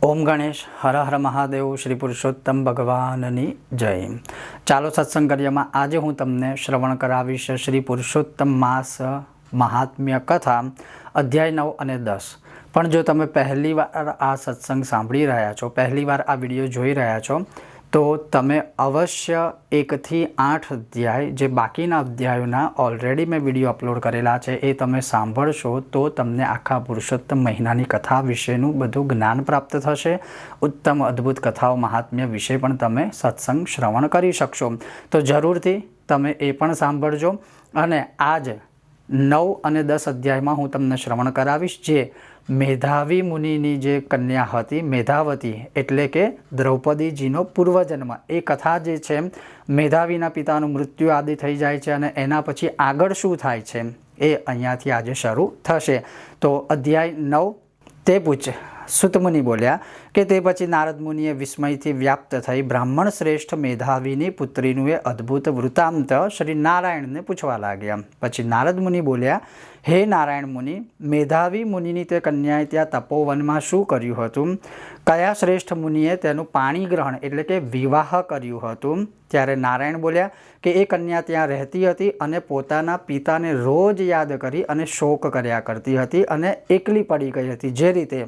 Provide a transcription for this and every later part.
ओम गणेश हर हर महादेव श्री पुरुषोत्तम भगवाननी जय। चालो सत्संग करिएमां आज हूँ तमने श्रवण करावीश श्री पुरुषोत्तम मास महात्म्य कथा अध्याय 9 અને 10। पण जो तमे पहली वार आ सत्संग सांभळी रह्या छो, पहली वार आ विडियो जोई रह्या छो, तो तमे अवश्य 1 થી 8 अध्याय जे बाकीना अध्यायोना ऑलरेडी मैं विडियो अपलोड करेला छे ए तमे सांभळशो तो तमने आखा पुरुषोत्तम महीनानी कथा विशेनुं बधुं ज्ञान प्राप्त थशे। उत्तम अद्भुत कथाओ महात्म्य विषे पण तमे सत्संग श्रवण करी शकशो। तो जरूरथी तमे ए पण सांभळजो। अने आज 9 અને 10 अध्यायमां हूँ तमने श्रवण करावीश जे मेधावी मुनिनी जे कन्या हती मेधावती एटले के द्रौपदीजीनो पूर्वजन्म ए कथा जे छे मेधावीना पितानुं मृत्यु आदि थई जाय छे अने एना पछी आगळ शुं थाय छे ए अहींयाथी आज शरू थशे। तो अध्याय 9 ते पूछे सुतमुनि बोल्या के ते पछी नारद मुनिए विस्मयथी व्याप्त थई ब्राह्मण श्रेष्ठ मेधावीनी पुत्रीनुं ए अद्भुत वृत्तांत श्री नारायणने पूछवा लाग्या। पछी नारद मुनि बोल्या हे नारायण मुनि, मेधावी मुनिनी ते कन्याए त्या तपोवનમાં શું કર્યું હતું? કયા શ્રેષ્ઠ મુનિએ તેનું પાણી ગ્રહણ એટલે કે વિવાહ કર્યું હતું? ત્યારે નારાયણ બોલ્યા કે એ કન્યા ત્યાં રહેતી હતી અને પોતાના પિતાને રોજ યાદ કરી અને શોક કર્યા કરતી હતી અને એકલી પડી ગઈ હતી। જે રીતે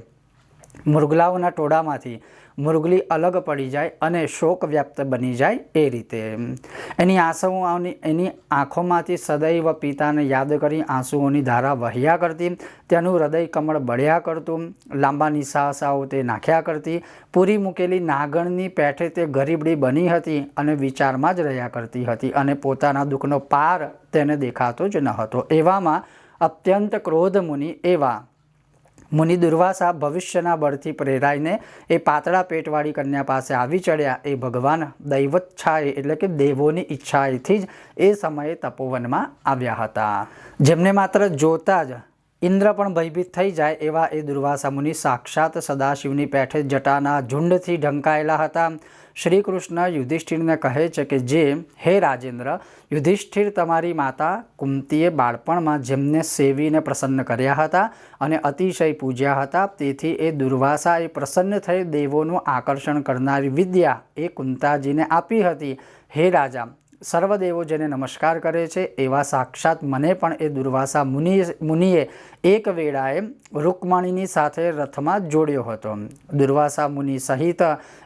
મૃગલાઓના ટોળામાંથી મૃગલી અલગ પડી જાય અને શોક વ્યાપ્ત બની જાય એ રીતે એની આંસુઓની એની આંખોમાંથી સદૈવ પિતાને યાદ કરી આંસુઓની ધારા વહ્યા કરતી, તેનું હૃદય કમળ બળ્યા કરતું, લાંબા નિસાસાઓ તે નાખ્યા કરતી, પૂરી મૂકેલી નાગણની પેઠે તે ગરીબડી બની હતી અને વિચારમાં જ રહ્યા કરતી હતી અને પોતાના દુઃખનો પાર તેને દેખાતો જ ન હતો। એવામાં અત્યંત ક્રોધ મુનિ એવા मुनि दुर्वासा भविष्यना बळथी प्रेराईने ए पातळा पेटवाળી कन्या पासे आवी चढ़्या। ए भगवान दैवच्छाए एटले के देवोनी इच्छाएथी ज ए समये तपोवनमां आव्या हता। जेमने मात्र जोता ज इंद्र पण भयभीत थई जाय एवा ए दुर्वासा मुनि साक्षात सदाशिवनी पेठे जटाना झुंडथी ढंकायेला हता। श्री कृष्ण युधिष्ठिरने कहे छे के जे हे राजेन्द्र, युधिष्ठिर तमारी माता कुंतीए बाळपणमां जेमने सेवीने प्रसन्न कर्या हता अने अतिशय पूज्या हता, तेथी ए दुर्वासाए प्रसन्न थई देवोनुं आकर्षण करनारी विद्या ए कुंताजीने आपी हती। हे राजा, सर्वदेवो जेने नमस्कार करे छे एवा साक्षात मने पण ए दुर्वासा मुनिए एक वेळाए रुक्मणीनी साथे रथमां जोड्यो हतो। दुर्वासा मुनि सहित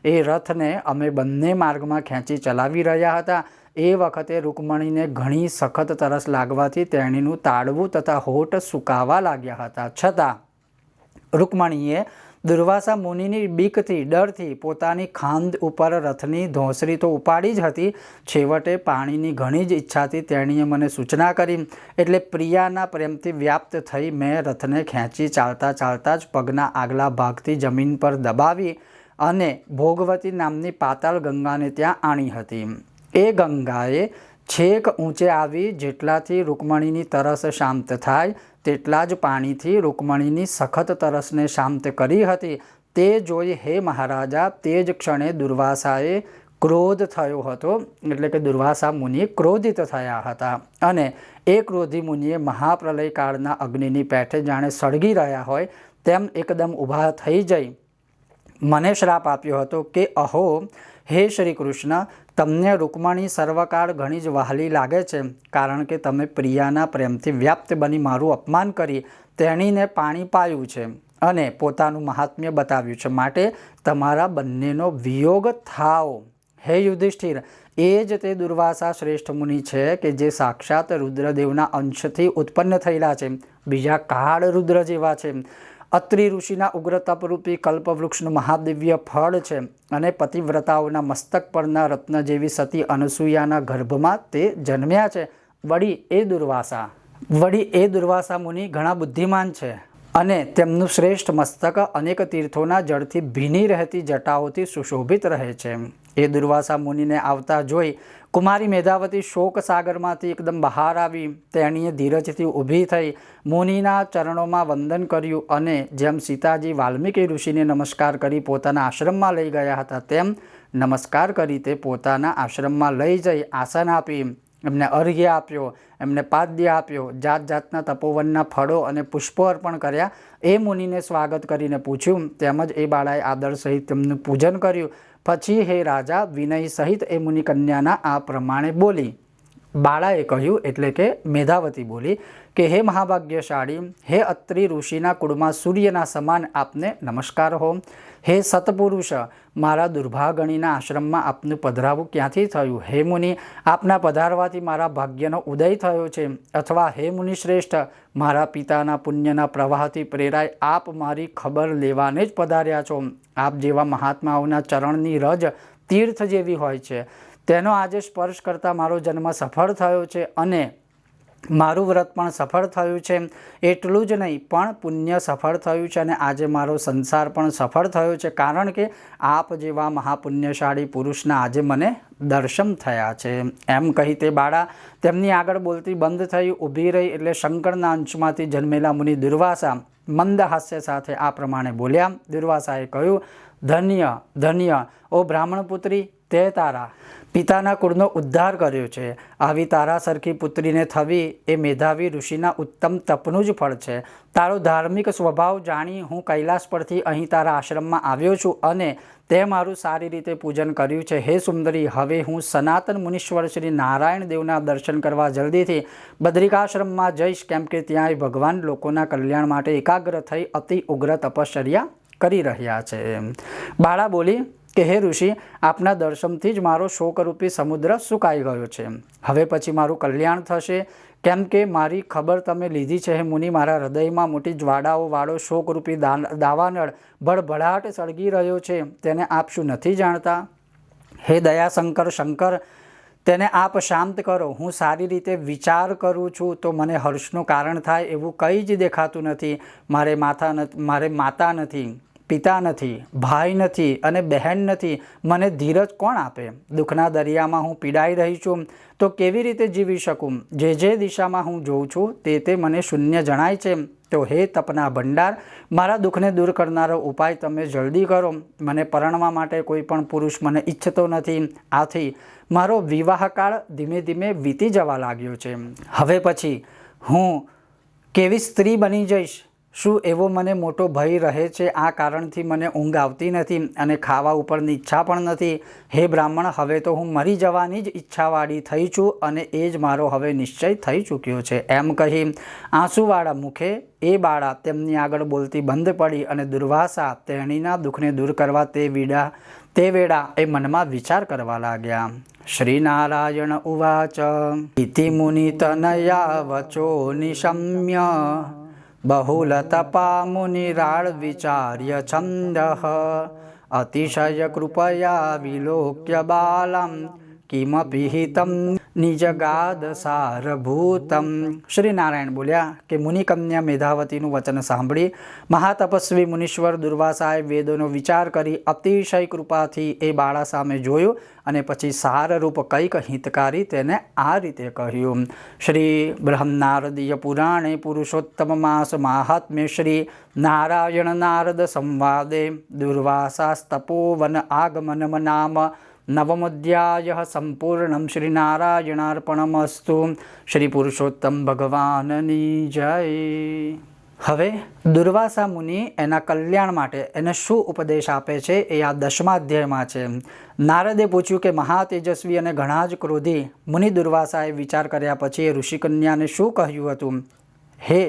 ए रथने अमे बंने मार्गमां खेंची चलावी रह्या हता। ए वखते रुक्मणीने घणी सखत तरस लागवाथी तेणीनुं ताळवुं तथा होठ सुकावा लाग्या हता। छतां रुक्मणीए दुर्वासा मुनिनी बीकथी डरथी पोतानी खांद उपर रथनी धोसरी तो उपाड़ी ज हती। छेवटे पाणीनी घणी ज इच्छाथी तेणीए मने सूचना करी एटले प्रियाना प्रेमथी व्याप्त थई मैं रथने खेंची चालता चालता ज पगना आगला भागथी जमीन पर दबावी अने भोगवती नामनी पाताल गंगाने त्यां आणी हती। ए गंगाए छेक ऊंचे आवी जेटलाथी रुक्मणीनी तरस शांत थाय तेटला ज पाणीथी रुक्मणीनी सखत तरसने शांत करी हती। ते जोई हे महाराजा ते ज क्षणे दुर्वासाए क्रोध थयो हतो एटले के दुर्वासा मुनि क्रोधित थया हता अने ए क्रोधी मुनिए महाप्रलय काळना अग्निनी पेठे जाणे सळगी रह्या होय तेम एकदम ऊभा थई जई मने श्राप आप्यो हतो के अहो हे श्री कृष्ण, तमने रुक्मणी सर्वकाळ घणी ज वहाली लागे छे कारण के तमे प्रियाना प्रेमथी व्याप्त बनी मारुं अपमान करी तेणीने पाणी पायुं छे अने पोतानुं महात्म्य बताव्युं छे, माटे तमारा बंनेनो वियोग थाओ। हे युधिष्ठिर, ए ज ते दुर्वासा श्रेष्ठ मुनि छे के जे साक्षात रुद्रदेवना अंशथी उत्पन्न थयेला छे, बीजा काळ रुद्र जेवा छे। અત્રિ ઋષિના ઉગ્ર તપરૂપી કલ્પવૃક્ષનું મહાદિવ્ય ફળ છે અને પતિવ્રતાઓના મસ્તક પરના રત્ન જેવી સતી અનસૂયાના ગર્ભમાં તે જન્મ્યા છે। વળી એ દુર્વાસા મુનિ ઘણા બુદ્ધિમાન છે અને તેમનું શ્રેષ્ઠ મસ્તક અનેક તીર્થોના જળથી ભીની રહેતી જટાઓથી સુશોભિત રહે છે। એ દુર્વાસા મુનિને આવતા જોઈ कुमारी मेधावती शोक सागरमांथी एकदम बहार आवी। तेणीए धीरजथी ऊभी थई मुनिना चरणोमां वंदन कर्युं अने जेम सीताजी वाल्मीकि ऋषिने नमस्कार करी पोताना आश्रममां लई गया हता तेम नमस्कार करी ते पोताना आश्रममां लई जई आसन आपी એમને અર્ઘ્ય આપ્યો, એમને પાદ્ય આપ્યો, જાત જાતના તપોવનના ફળો અને પુષ્પો અર્પણ કર્યા. એ મુનિને સ્વાગત કરીને પૂછ્યું, તેમજ એ બાળાએ આદર સહિત તેમનું પૂજન કર્યું. પછી હે રાજા, વિનય સહિત એ મુનિકન્યાના આ પ્રમાણે બોલી. બાળાએ કહ્યું, એટલે કે મેધાવતી બોલી કે હે મહાભાગ્યશાળી, હે અત્રિ ઋષિના કુળમાં સૂર્યના સમાન આપને નમસ્કાર હો. હે સતપુરુષ, મારા દુર્ભાગણીના આશ્રમમાં આપનું પધરાવું ક્યાંથી થયું? હે મુનિ, આપના પધારવાથી મારા ભાગ્યનો ઉદય થયો છે. અથવા હે મુનિ શ્રેષ્ઠ, મારા પિતાના પુણ્યના પ્રવાહથી પ્રેરાય આપ મારી ખબર લેવાને જ પધાર્યા છો. આપ જેવા મહાત્માઓના ચરણની રજ તીર્થ જેવી હોય છે, તેનો આજે સ્પર્શ કરતાં મારો જન્મ સફળ થયો છે અને મારું વ્રત પણ સફળ થયું છે. એટલું જ નહીં, પણ પુણ્ય સફળ થયું છે અને આજે મારો સંસાર પણ સફળ થયો છે, કારણ કે આપ જેવા મહાપુણ્યશાળી પુરુષના આજે મને દર્શન થયા છે. એમ કહી તે બાળા તેમની આગળ બોલતી બંધ થઈ ઊભી રહી. એટલે શંકરના અંશમાંથી જન્મેલા મુનિ દુર્વાસા મંદ હાસ્ય સાથે આ પ્રમાણે બોલ્યા. દુર્વાસાએ કહ્યું, ધન્ય ધન્ય ઓ બ્રાહ્મણ પુત્રી, તે તારા પિતાના કુળનો ઉદ્ધાર કર્યો છે. આવી તારા સરખી પુત્રીને થવી એ મેધાવી ઋષિના ઉત્તમ તપનું જ ફળ છે. તારો ધાર્મિક સ્વભાવ જાણી હું કૈલાસ પરથી અહીં તારા આશ્રમમાં આવ્યો છું અને તે મારું સારી રીતે પૂજન કર્યું છે. હે સુંદરી, હવે હું સનાતન મુનીશ્વર શ્રી નારાયણ દેવના દર્શન કરવા જલ્દીથી બદ્રિકાશ્રમમાં જઈશ, કેમ કે ત્યાં ભગવાન લોકોના કલ્યાણ માટે એકાગ્ર થઈ અતિ ઉગ્ર તપશ્ચર્યા કરી રહ્યા છે. બાળા બોલી કે હે ઋષિ, આપના દર્શનથી જ મારો શોકરૂપી સમુદ્ર સુકાઈ ગયો છે. હવે પછી મારું કલ્યાણ થશે, કેમ કે મારી ખબર તમે લીધી છે. હે મુનિ, મારા હૃદયમાં મોટી જ્વાળાઓ વાળો શોકરૂપી દાવાનળ ભડભડાટ સળગી રહ્યો છે, તેને આપ શું નથી જાણતા? હે દયાશંકર શંકર, તેને આપ શાંત કરો. હું સારી રીતે વિચાર કરું છું તો મને હર્ષનું કારણ થાય એવું કંઈ જ દેખાતું નથી. મારે માતા નથી, પિતા નથી, ભાઈ નથી અને બહેન નથી. મને ધીરજ કોણ આપે? દુઃખના દરિયામાં હું પીડાઈ રહી છું તો કેવી રીતે જીવી શકું? જે દિશામાં હું જોઉં છું તે મને શૂન્ય જણાય છે. તો હે તપના ભંડાર, મારા દુઃખને દૂર કરનારો ઉપાય તમે જલ્દી કરો. મને પરણવા માટે કોઈ પણ પુરુષ મને ઈચ્છતો નથી. આથી મારો વિવાહકાળ ધીમે ધીમે વીતી જવા લાગ્યો છે. હવે પછી હું કેવી સ્ત્રી બની જઈશ? શું એવો મને મોટો ભય રહે છે? આ કારણથી મને ઊંઘ આવતી નથી અને ખાવા ઉપરની ઈચ્છા પણ નથી. હે બ્રાહ્મણ, હવે તો હું મરી જવાની જ ઈચ્છાવાળી થઈ છું અને એ જ મારો હવે નિશ્ચય થઈ ચૂક્યો છે. એમ કહી આંસુવાળા મુખે એ બાળા તેમની આગળ બોલતી બંધ પડી અને દુર્વાસા તેણીના દુઃખને દૂર કરવા તે વેળા એ મનમાં વિચાર કરવા લાગ્યા. શ્રી નારાયણ ઉવાચ ઇતિ મુનિતનયા વચો નિશમ્ય બહુલતપા મુનિરાળ વિચાર્ય છંદ અતિશય કૃપયા વિલોક્ય બાલમ કિમપી હિતમ નિજગાદ સારભૂતમ. શ્રી નારાયણ બોલ્યા કે મુનિકન્યા મેધાવતીનું વચન સાંભળી મહાતપસ્વી મુનીશ્વર દુર્વાસાએ વેદોનો વિચાર કરી અતિશય કૃપાથી એ બાળા સામે જોયું અને પછી સારરૂપ કંઈક હિતકારી તેને આ રીતે કહ્યું. શ્રી બ્રહ્મનારદીય પુરાણે પુરુષોત્તમ માસ માહાત્મ્ય શ્રી નારાયણ નારદ સંવાદે દુર્વાસાસ્તપોવન આગમનમ નામ નવમોધ્યાય સંપૂર્ણમ. શ્રી નારાયણાર્પણમસ્તુ. શ્રી પુરુષોત્તમ ભગવાનની જય. હવે દુર્વાસા મુનિ એના કલ્યાણ માટે એને શું ઉપદેશ આપે છે એ આ 10મા અધ્યાયમાં છે. નારદે પૂછ્યું કે મહાતેજસ્વી અને ઘણા જ ક્રોધી મુનિ દુર્વાસાએ વિચાર કર્યા પછી એ ઋષિકન્યાને શું કહ્યું હતું? હે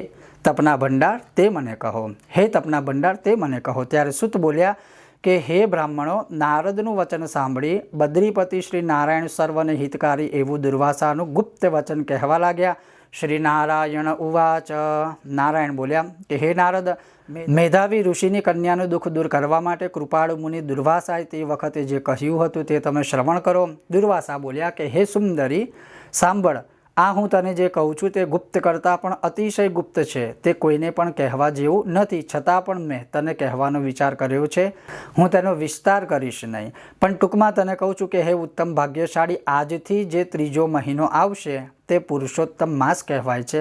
તપના ભંડાર, તે મને કહો. હે તપના ભંડાર, તે મને કહો. ત્યારે સુત બોલ્યા કે હે બ્રાહ્મણો, નારદનું વચન સાંભળી બદ્રીપતિ શ્રી નારાયણ સર્વને હિતકારી એવું દુર્વાસાનું ગુપ્ત વચન કહેવા લાગ્યા. શ્રી નારાયણ ઉવાચ. નારાયણ બોલ્યા કે હે નારદ, મેધાવી ઋષિની કન્યાનું દુઃખ દૂર કરવા માટે કૃપાળુ મુનિ દુર્વાસાએ તે વખતે જે કહ્યું હતું તે તમે શ્રવણ કરો. દુર્વાસા બોલ્યા કે હે સુંદરી, સાંભળ. આ હું તને જે કહું છું તે ગુપ્ત કરતાં પણ અતિશય ગુપ્ત છે. તે કોઈને પણ કહેવા જેવું નથી. છતાં પણ મેં તને કહેવાનો વિચાર કર્યો છે. હું તેનો વિસ્તાર કરીશ નહીં, પણ ટૂંકમાં તને કહું છું કે હે ઉત્તમ ભાગ્યશાળી, આજથી જે ત્રીજો મહિનો આવશે તે પુરુષોત્તમ માસ કહેવાય છે.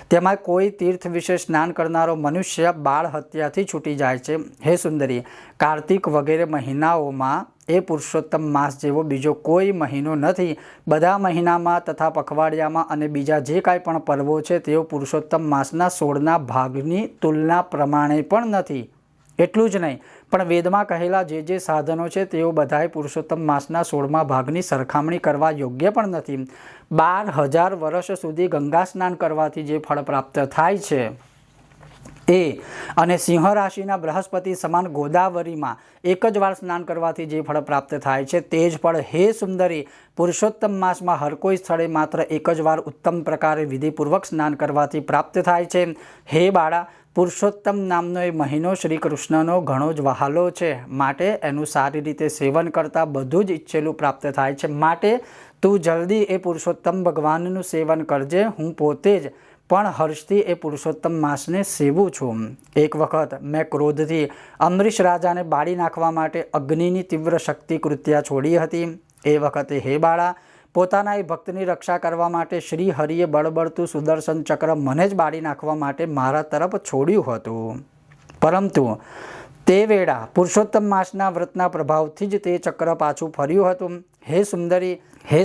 તેમાં કોઈ તીર્થ વિશે સ્નાન કરનારો મનુષ્ય બાળ હત્યાથી છૂટી જાય છે. હે સુંદરી, કાર્તિક વગેરે મહિનાઓમાં એ પુરુષોત્તમ માસ જેવો બીજો કોઈ મહિનો નથી. બધા મહિનામાં તથા પખવાડિયામાં અને બીજા જે કાંઈ પણ પર્વો છે તેઓ પુરુષોત્તમ માસના 16ના ભાગની તુલના પ્રમાણે પણ નથી. એટલું જ નહીં, પણ વેદમાં કહેલા જે સાધનો છે તેઓ બધાએ પુરુષોત્તમ માસના 16મા ભાગની સરખામણી કરવા યોગ્ય પણ નથી. 12,000 વર્ષ સુધી ગંગા સ્નાન કરવાથી જે ફળ પ્રાપ્ત થાય છે એ અને સિંહ રાશિના બૃહસ્પતિ સમાન ગોદાવરીમાં એક જ વાર સ્નાન કરવાથી જે ફળ પ્રાપ્ત થાય છે તે જ ફળ હે સુંદરી પુરુષોત્તમ માસમાં હર કોઈ સ્થળે માત્ર એક જ વાર ઉત્તમ પ્રકારે વિધિપૂર્વક સ્નાન કરવાથી પ્રાપ્ત થાય છે. હે બાળા, પુરુષોત્તમ નામનો એ મહિનો શ્રી કૃષ્ણનો ઘણો જ વહાલો છે, માટે એનું સારી રીતે સેવન કરતાં બધું જ ઈચ્છેલું પ્રાપ્ત થાય છે. માટે તું જલ્દી એ પુરુષોત્તમ ભગવાનનું સેવન કરજે. હું પોતે જ પણ હર્ષથી એ પુરુષોત્તમ માસને સેવું છું. એક વખત મેં ક્રોધથી અમરીશ રાજાને બાળી નાખવા માટે અગ્નિની તીવ્ર શક્તિ કૃત્યા છોડી હતી. એ વખતે હે બાળા, પોતાના એ ભક્તની રક્ષા કરવા માટે શ્રી હરિએ બળબળતું સુદર્શન ચક્ર મને જ બાળી નાખવા માટે મારા તરફ છોડ્યું હતું. પરંતુ તે વેળા પુરુષોત્તમ માસના વ્રતના પ્રભાવથી જ તે ચક્ર પાછું ફર્યું હતું. હે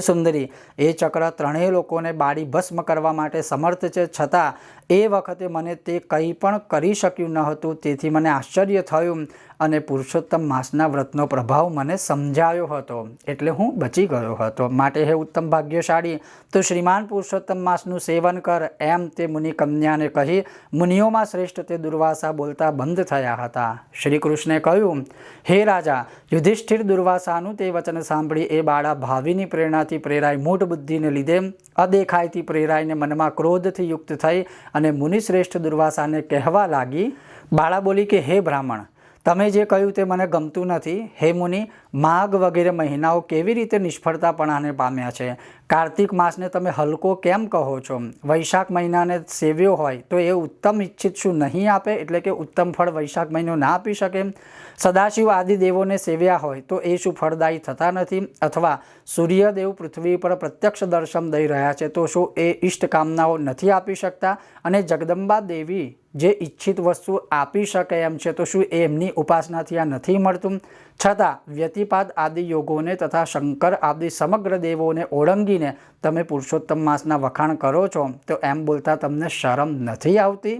સુંદરી, એ ચક્ર ત્રણેય લોકોને બાળી ભસ્મ કરવા માટે સમર્થ છે, છતાં એ વખતે મને તે કંઈ પણ કરી શક્યું ન હતું. તેથી મને આશ્ચર્ય થયું અને પુરુષોત્તમ માસના વ્રતનો પ્રભાવ મને સમજાયો હતો, એટલે હું બચી ગયો હતો. માટે હે ઉત્તમ ભાગ્યશાળી, તો શ્રીમાન પુરુષોત્તમ માસનું સેવન કર. એમ તે મુનિ કન્યાને કહી મુનિઓમાં શ્રેષ્ઠ તે દુર્વાસા બોલતા બંધ થયા હતા. શ્રી કૃષ્ણે કહ્યું, હે રાજા યુધિષ્ઠિર, દુર્વાસાનું તે વચન સાંભળી એ બાળા ભાવિની પ્રેરણાથી પ્રેરાઈ મૂઢ બુદ્ધિને લીધે અદેખાઈથી પ્રેરાઈને મનમાં ક્રોધથી યુક્ત થઈ અને મુનિશ્રેષ્ઠ દુર્વાસાને કહેવા લાગી. બાળા બોલી કે હે બ્રાહ્મણ, તમે જે કહ્યું તે મને ગમતું નથી. હે મુનિ, માઘ વગેરે મહિનાઓ કેવી રીતે નિષ્ફળતાપણાને પામ્યા છે? કાર્તિક માસને તમે હલકો કેમ કહો છો? વૈશાખ મહિનાને સેવ્યો હોય તો એ ઉત્તમ ઈચ્છિત શું નહીં આપે? એટલે કે ઉત્તમ ફળ વૈશાખ મહિનો ના આપી શકે? સદાશિવ આદિ દેવોને સેવ્યા હોય તો એ શું ફળદાયી થતા નથી? અથવા સૂર્યદેવ પૃથ્વી પર પ્રત્યક્ષ દર્શન દઈ રહ્યા છે તો શું એ ઇષ્ટ કામનાઓ નથી આપી શકતા? અને જગદંબા દેવી જે ઈચ્છિત વસ્તુ આપી શકે એમ છે તો શું એ એમની ઉપાસનાથી આ નથી મળતું? છતાં વ્યતિપાદ આદિ યોગોને તથા શંકર આદિ સમગ્ર દેવોને ઓળંગીને તમે પુરુષોત્તમ માસના વખાણ કરો છો, તો એમ બોલતા તમને શરમ નથી આવતી?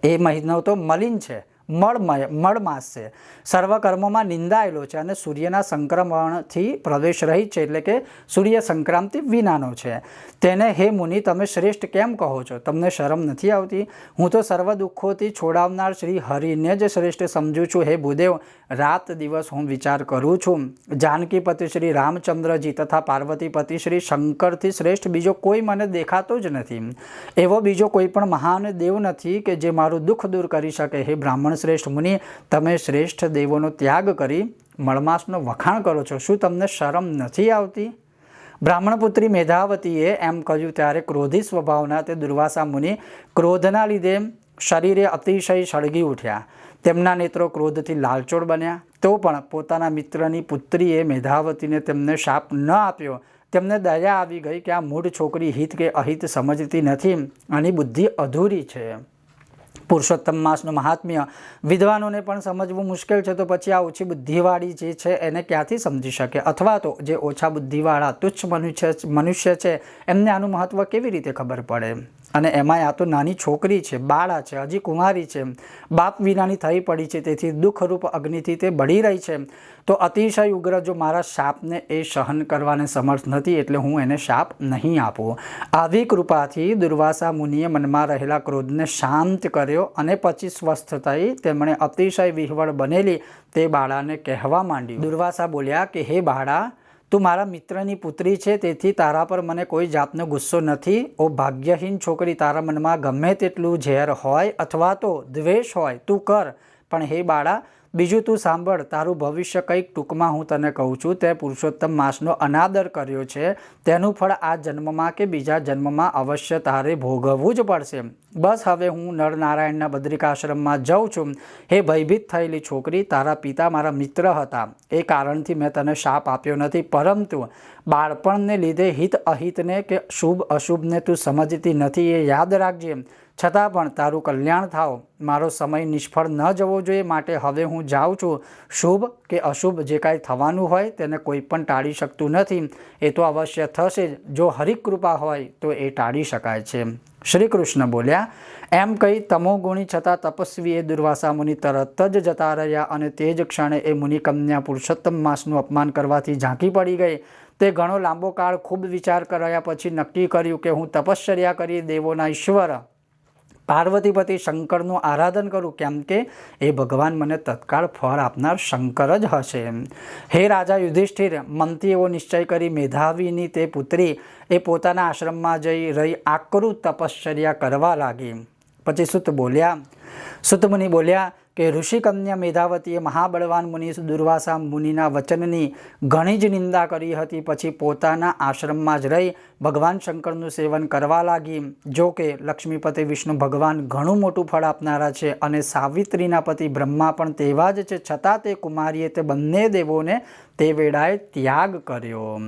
એ મહિનો તો મલિન છે, મળ માસ છે, સર્વ કર્મોમાં નિંદાયેલો છે અને સૂર્યના સંક્રમણથી પ્રવેશ રહિત છે, એટલે કે સૂર્ય સંક્રાંતિ વિનાનો છે. તેને હે મુનિ તમે શ્રેષ્ઠ કેમ કહો છો? તમને શરમ નથી આવતી? હું તો સર્વ દુઃખોથી છોડાવનાર શ્રી હરિને જ શ્રેષ્ઠ સમજું છું. હે ભૂદેવ, રાત દિવસ હું વિચાર કરું છું. જાનકીપતિ શ્રી રામચંદ્રજી તથા પાર્વતીપતિ શ્રી શંકરથી શ્રેષ્ઠ બીજો કોઈ મને દેખાતો જ નથી. એવો બીજો કોઈ પણ મહાન દેવ નથી કે જે મારું દુઃખ દૂર કરી શકે. હે બ્રાહ્મણ શ્રેષ્ઠ મુનિ, તમે શ્રેષ્ઠ દેવોનો ત્યાગ કરી મળમાસનો વખાણ કરો છો. શું તમને શરમ નથી આવતી? બ્રાહ્મણપુત્રી મેધાવતીએ એમ કહ્યું ત્યારે ક્રોધી સ્વભાવના તે દુર્વાસા મુનિ ક્રોધના લીધે શરીરે અતિશય સળગી ઉઠ્યા. તેમના નેત્રો ક્રોધથી લાલચોળ બન્યા. તો પણ પોતાના મિત્રની પુત્રીએ મેધાવતીને તેમને શાપ ન આપ્યો. તેમને દયા આવી ગઈ કે આ મૂઢ છોકરી હિત કે અહિત સમજતી નથી, આની બુદ્ધિ અધૂરી છે. પુરુષોત્તમ માસનું મહાત્મ્ય વિદ્વાનોને પણ સમજવું મુશ્કેલ છે, તો પછી આ ઓછી બુદ્ધિવાળી જે છે એને ક્યાંથી સમજી શકે? અથવા તો જે ઓછા બુદ્ધિવાળા તુચ્છ મનુષ્ય છે એમને આનું મહત્ત્વ કેવી રીતે ખબર પડે? અને એમાંય આ તો નાની છોકરી છે, બાળા છે, હજી કુંવારી છે, બાપ વિનાની થઈ પડી છે, તેથી દુઃખરૂપ અગ્નિથી તે બળી રહી છે. તો અતિશય ઉગ્ર જો મારા શાપને એ સહન કરવાને સમર્થ નથી, એટલે હું એને શાપ નહીં આપું. આવી કૃપાથી દુર્વાસા મુનિએ મનમાં રહેલા ક્રોધને શાંત કર્યો અને પછી સ્વસ્થ થઈ તેમણે અતિશય વિહવળ બનેલી તે બાળાને કહેવા માંડ્યું. દુર્વાસા બોલ્યા કે હે બાળા, તું મારા મિત્રની પુત્રી છે, તેથી તારા પર મને કોઈ જાતનો ગુસ્સો નથી. ઓ ભાગ્યહીન છોકરી, તારા મનમાં ગમે તેટલું ઝેર હોય અથવા તો દ્વેષ હોય તું કર, પણ હે બાળા, બીજું તું સાંભળ, તારું ભવિષ્ય કંઈક ટૂંકમાં હું તને કહું છું. તે પુરુષોત્તમ માસનો અનાદર કર્યો છે, તેનું ફળ આ જન્મમાં કે બીજા જન્મમાં અવશ્ય તારે ભોગવવું જ પડશે. બસ હવે હું નરનારાયણના બદ્રિકાશ્રમમાં જાઉં છું. હે ભયભીત થયેલી છોકરી, તારા પિતા મારા મિત્ર હતા. એ કારણથી મેં તને શાપ આપ્યો નથી, પરંતુ બાળપણને લીધે હિત અહિતને કે શુભ અશુભને તું સમજતી નથી, એ યાદ રાખજે. છતાં પણ તારું કલ્યાણ થાવ. મારો સમય નિષ્ફળ ન જવો જોઈએ, માટે હવે હું જાઉં છું. શુભ કે અશુભ જે કાંઈ થવાનું હોય તેને કોઈ પણ ટાળી શકતું નથી. એ તો અવશ્ય થશે જ. જો હરિકૃપા હોય તો એ ટાળી શકાય છે. શ્રી કૃષ્ણ બોલ્યા. એમ કહી તમોગુણી છતાં તપસ્વી એ દુર્વાસા મુનિ તરત જ જતા રહ્યા, અને તે જ ક્ષણે એ મુનિકન્યા પુરુષોત્તમ માસનું અપમાન કરવાથી ઝાંકી પડી ગઈ. તે ઘણો લાંબો કાળ ખૂબ વિચાર કર્યા પછી નક્કી કર્યું કે હું તપશ્ચર્યા કરી દેવોના ઈશ્વર પાર્વતીપતિ શંકરનું આરાધન કરું, કેમ કે એ ભગવાન મને તત્કાળ ફળ આપનાર શંકર જ હશે. હે રાજા યુધિષ્ઠિર, મનથી એવો નિશ્ચય કરી મેધાવીની તે પુત્રી એ પોતાના આશ્રમમાં જઈ રહી આકરું તપશ્ચર્યા કરવા લાગી. પછી સુતમુનિ બોલ્યા કે ઋષિકન્યા મેધાવતીએ મહાબળવાન મુનિ દુર્વાસા મુનિના વચનની ઘણી જ નિંદા કરી હતી. પછી પોતાના આશ્રમમાં જ રહી ભગવાન શંકરનું સેવન કરવા લાગી. જો કે લક્ષ્મીપતિ વિષ્ણુ ભગવાન ઘણું મોટું ફળ આપનારા છે, અને સાવિત્રીના પતિ બ્રહ્મા પણ તેવા જ છે. છતાં તે કુમારીએ તે બંને દેવોને તે વેળાએ ત્યાગ કર્યો.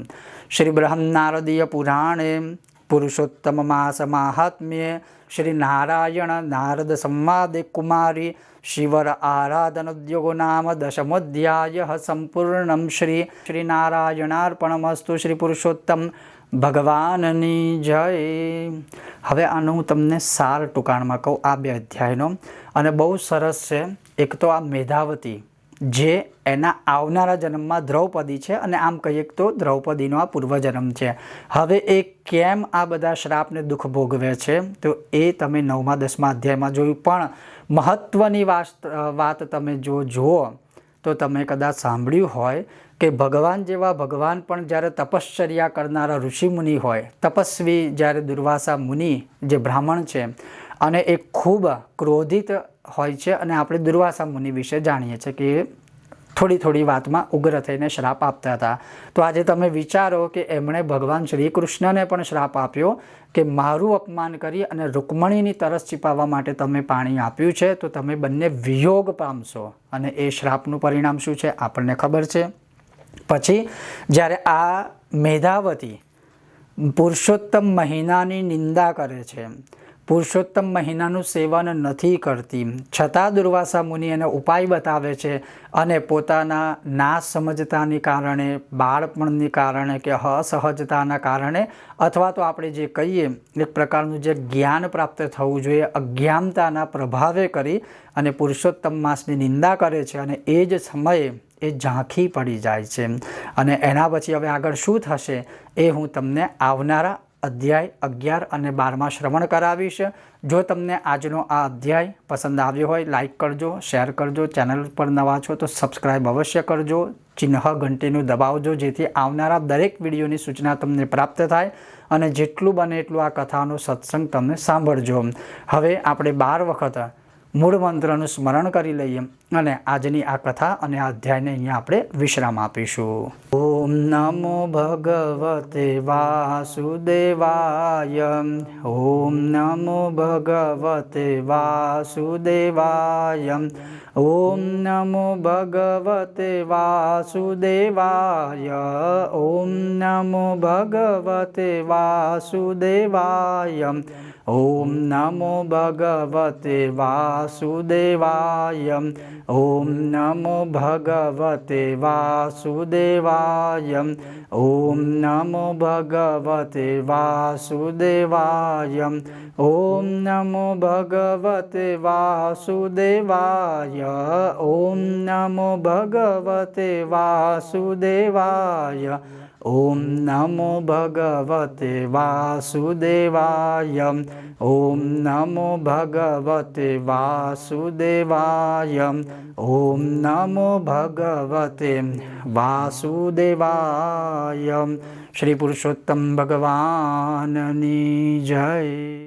શ્રી બ્રહ્મનારદીય પુરાણે પુરુષોત્તમ માસ માહાત્મ્ય શ્રી નારાયણ નારદ સંવાદે કુમારી શિવર આરાધનોદ્યોગો નામ દશમોધ્યાય સંપૂર્ણમ. શ્રી નારાયણાર્પણમસ્તુ. શ્રી પુરુષોત્તમ ભગવાનની જય. હવે આનું હું તમને સાર ટૂંકાણમાં કહું આ 2 અધ્યાયનો, અને બહુ સરસ છે. એક તો આ મેધાવતી જે એના આવનારા જન્મમાં દ્રૌપદી છે, અને આમ કહીએ તો દ્રૌપદીનો આ પૂર્વજન્મ છે. હવે એ કેમ આ બધા શ્રાપને દુઃખ ભોગવે છે તો એ તમે 9મા 10મા અધ્યાયમાં જોયું. પણ મહત્ત્વની વાત તમે જો જુઓ તો તમે કદાચ સાંભળ્યું હોય કે ભગવાન જેવા ભગવાન પણ જ્યારે તપશ્ચર્યા કરનારા ઋષિમુનિ હોય, તપસ્વી જ્યારે દુર્વાસા મુનિ જે બ્રાહ્મણ છે, અને એ ખૂબ ક્રોધિત હોય છે. અને આપણે દુર્વાસા મુનિ વિશે જાણીએ છીએ કે થોડી વાતમાં ઉગ્ર થઈને શ્રાપ આપતા હતા. તો આજે તમે વિચારો કે એમણે ભગવાન શ્રી કૃષ્ણને પણ શ્રાપ આપ્યો કે મારું અપમાન કરી અને રૂકમણીની તરસ છીપાવવા માટે તમે પાણી આપ્યું છે, તો તમે બંને વિયોગ પામશો. અને એ શ્રાપનું પરિણામ શું છે આપણને ખબર છે. પછી જ્યારે આ મેધાવતી પુરુષોત્તમ મહિનાની નિંદા કરે છે, પુરુષોત્તમ મહિનાનું સેવન નથી કરતી, છતાં દુર્વાસા મુનિ એને ઉપાય બતાવે છે, અને પોતાના ના સમજતાની કારણે, બાળપણની કારણે કે અસહજતાના કારણે, અથવા તો આપણે જે કહીએ એક પ્રકારનું જે જ્ઞાન પ્રાપ્ત થવું જોઈએ, અજ્ઞાનતાના પ્રભાવે કરી અને પુરુષોત્તમ માસની નિંદા કરે છે. અને એ જ સમયે એ ઝાંખી પડી જાય છે. અને એના પછી હવે આગળ શું થશે એ હું તમને આવનારા અધ્યાય 11 અને 12માં શ્રવણ કરાવીશ. જો તમને આજનો આ અધ્યાય પસંદ આવ્યો હોય, લાઈક કરજો, શેર કરજો. ચેનલ પર નવા છો તો સબસ્ક્રાઈબ અવશ્ય કરજો. ચિહ્ન ઘંટીનું દબાવજો, જેથી આવનારા દરેક વિડીયોની સૂચના તમને પ્રાપ્ત થાય. અને જેટલું બને એટલું આ કથાનો સત્સંગ તમે સાંભળજો. હવે આપણે 12 વખત મૂળ મંત્રનું સ્મરણ કરી લઈએ અને આજની આ કથા અને આ અધ્યાયને અહીંયા આપણે વિશ્રામ આપીશું. ઓમ નમો ભગવતે વાસુદેવાય. ઓમ નમો ભગવતે વાસુદેવાય. ઓમ નમો ભગવતે વાસુદેવાય. ઓમ નમો ભગવતે વાસુદેવાય. ઓમ નમો ભગવતે વાસુદેવાય. ઓમ નમો ભગવતે વાસુદેવાય. ઓમ નમો ભગવતે વાસુદેવાય. ઓમ નમો ભગવતે વાસુદેવાય. ઓમ નમો ભગવતે વાસુદેવાય. ઓમ નમો ભગવતે વાસુદેવાય. ઓમ નમો ભગવતે વાસુદેવાય. ઓમ નમો ભગવતે વાસુદેવાય. શ્રી પુરુષોત્તમ ભગવાનની જય.